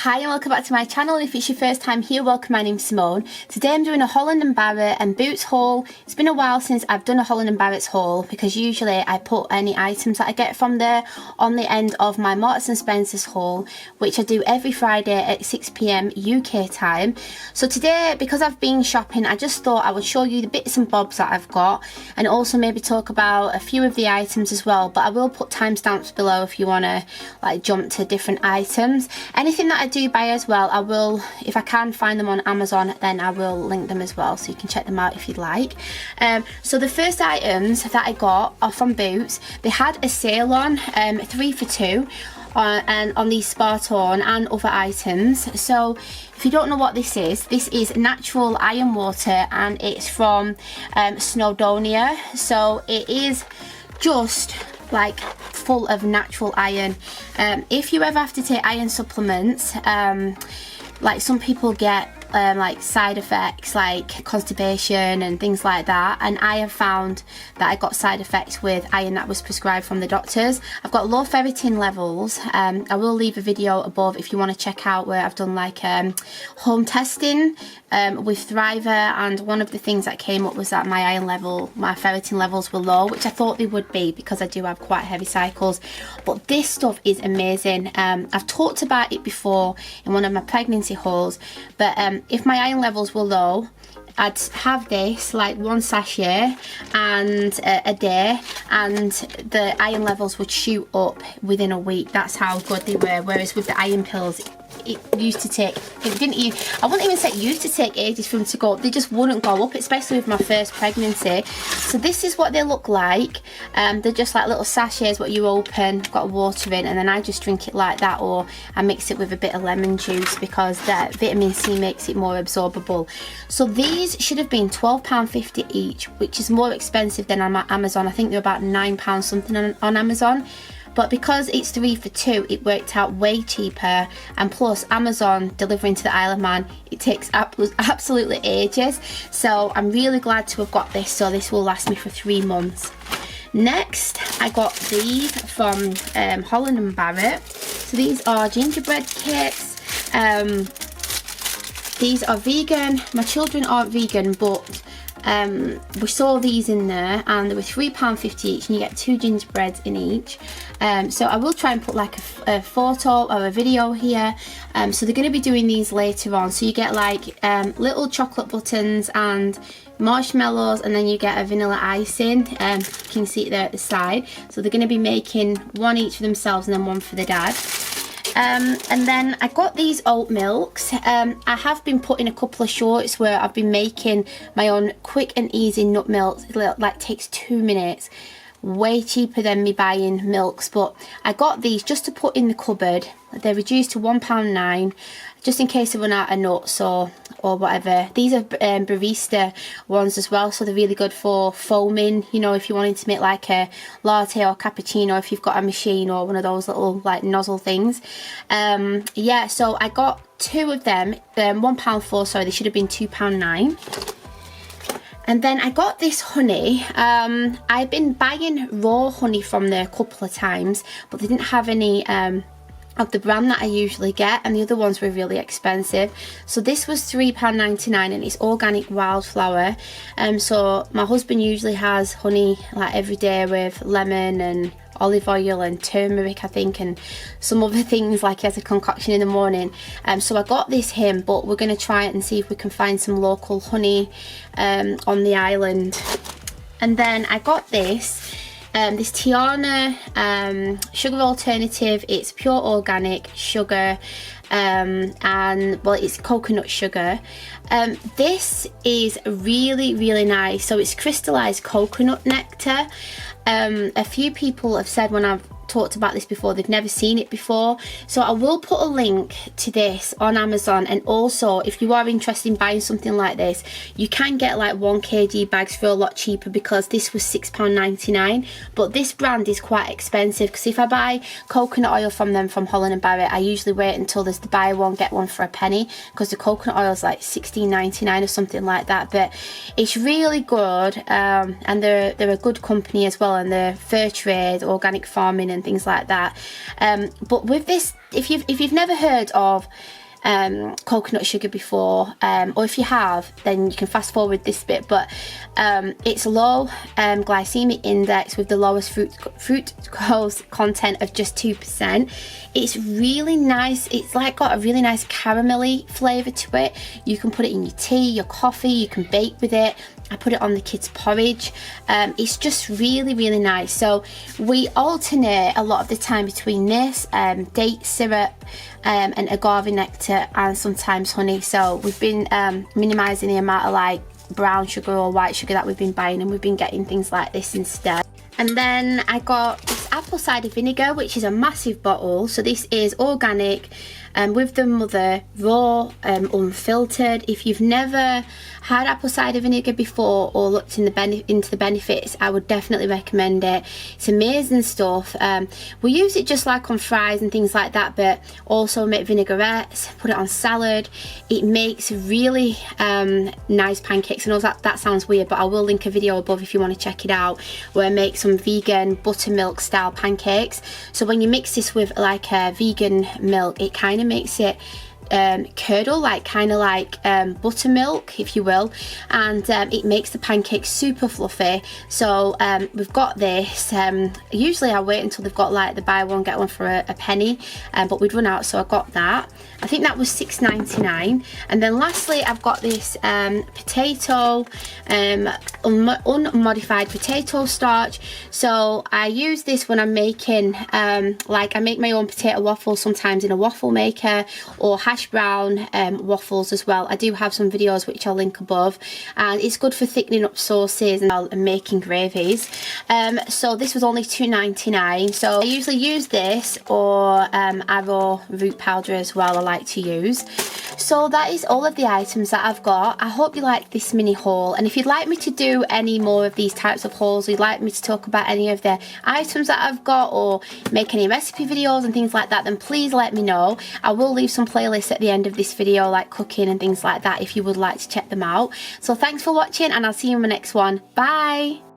Hi and welcome back to my channel. If it's your first time here, welcome. My name's Simone. Today I'm doing a Holland and Barrett and Boots haul. It's been a while since I've done a Holland and Barrett's haul because usually I put any items that I get from there on the end of my Marks and Spencer's haul, which I do every Friday at 6 PM UK time. So today, because I've been shopping, I just thought I would show you the bits and bobs that I've got and also maybe talk about a few of the items as well, but I will put timestamps below if you want to like jump to different items. Anything that I do buy as well, I will, if I can find them on Amazon, then I will link them as well, so you can check them out if you'd like. So the first items that I got are from Boots. They had a sale on 3 for 2 and on these Spatone and other items. So if you don't know what this is natural iron water and it's from Snowdonia. So it is just like full of natural iron. If you ever have to take iron supplements, like some people get like side effects like constipation and things like that, and I have found that I got side effects with iron that was prescribed from the doctors. I've got low ferritin levels. I will leave a video above if you want to check out where I've done like home testing with Thriver, and one of the things that came up was that my iron level, my ferritin levels were low, which I thought they would be because I do have quite heavy cycles. But this stuff is amazing. I've talked about it before in one of my pregnancy hauls, but if my iron levels were low, I'd have this like 1 sachet and a day, and the iron levels would shoot up within a week. That's how good they were. Whereas with the iron pills, it used to take, I wouldn't even say it used to take ages for them to go up. They just wouldn't go up, especially with my first pregnancy. So this is what they look like. They're just like little sachets what you open, got water in, and then I just drink it like that, or I mix it with a bit of lemon juice because the vitamin C makes it more absorbable. So these should have been £12.50 each, which is more expensive than on Amazon. I think they're about £9 something on Amazon. But because it's 3 for 2, it worked out way cheaper, and plus Amazon delivering to the Isle of Man, it takes absolutely ages. So I'm really glad to have got this, so this will last me for 3 months. Next, I got these from Holland and Barrett. So these are gingerbread cakes. These are vegan. My children aren't vegan, but we saw these in there and they were £3.50 each, and you get 2 gingerbreads in each. So I will try and put like a photo or a video here. So they're going to be doing these later on. So you get like little chocolate buttons and marshmallows, and then you get a vanilla icing. You can see it there at the side. So they're going to be making one each for themselves and then one for the dad. And then I got these oat milks. I have been putting a couple of shorts where I've been making my own quick and easy nut milks. It like takes 2 minutes. Way cheaper than me buying milks, but I got these just to put in the cupboard. They're reduced to £1.09 just in case I run out of nuts or whatever. These are barista ones as well, so they're really good for foaming, you know, if you wanted to make like a latte or cappuccino, if you've got a machine or one of those little like nozzle things. Yeah, so I got 2 of them, £1.04, sorry, they should have been £2.09. And then I got this honey. I've been buying raw honey from there a couple of times, but they didn't have any of the brand that I usually get, and the other ones were really expensive. So this was £3.99 and it's organic wildflower. So my husband usually has honey like every day with lemon and olive oil and turmeric, I think, and some other things, like he has a concoction in the morning. So I got this him, but we're going to try it and see if we can find some local honey on the island. And then I got this Tiana sugar alternative. It's pure organic sugar, and well, it's coconut sugar. This is really nice. So it's crystallized coconut nectar. A few people have said when I've talked about this before, they've never seen it before. So I will put a link to this on Amazon, and also if you are interested in buying something like this, you can get like 1 kg bags for a lot cheaper, because this was £6.99, but this brand is quite expensive, because if I buy coconut oil from them from Holland and Barrett, I usually wait until there's the buy one get one for a penny, because the coconut oil is like £16.99 or something like that. But it's really good, and they're a good company as well, and they're fair trade, organic farming and things like that. But with this, if you've never heard of coconut sugar before, or if you have, then you can fast forward this bit, but it's low glycemic index with the lowest fructose content of just 2%. It's really nice. It's like got a really nice caramelly flavour to it. You can put it in your tea, your coffee, you can bake with it. I put it on the kids' porridge. It's just really, really nice. So we alternate a lot of the time between this, date syrup, and agave nectar, and sometimes honey. So we've been minimising the amount of like brown sugar or white sugar that we've been buying, and we've been getting things like this instead. And then I got this apple cider vinegar, which is a massive bottle. So this is organic, with the mother, raw, unfiltered. If you've never had apple cider vinegar before or looked into the benefits, I would definitely recommend it. It's amazing stuff. We use it just like on fries and things like that, but also make vinaigrettes, put it on salad. It makes really nice pancakes. I know that sounds weird, but I will link a video above if you want to check it out, where I make some vegan buttermilk style pancakes. So when you mix this with like a vegan milk, it kind of makes it curdle, like kind of like buttermilk, if you will, and it makes the pancakes super fluffy. So we've got this. Usually I wait until they've got like the buy one get one for a penny, but we'd run out, so I got that. I think that was $6.99. And then lastly, I've got this potato, unmodified potato starch. So I use this when I'm making, like I make my own potato waffles sometimes in a waffle maker, or hash brown waffles as well. I do have some videos which I'll link above, and it's good for thickening up sauces and making gravies. So this was only $2.99. So I usually use this or arrowroot powder as well, I like to use. So that is all of the items that I've got. I hope you liked this mini haul, and if you'd like me to do any more of these types of hauls, or you'd like me to talk about any of the items that I've got, or make any recipe videos and things like that, then please let me know. I will leave some playlists at the end of this video, like cooking and things like that, if you would like to check them out. So thanks for watching, and I'll see you in my next one. Bye.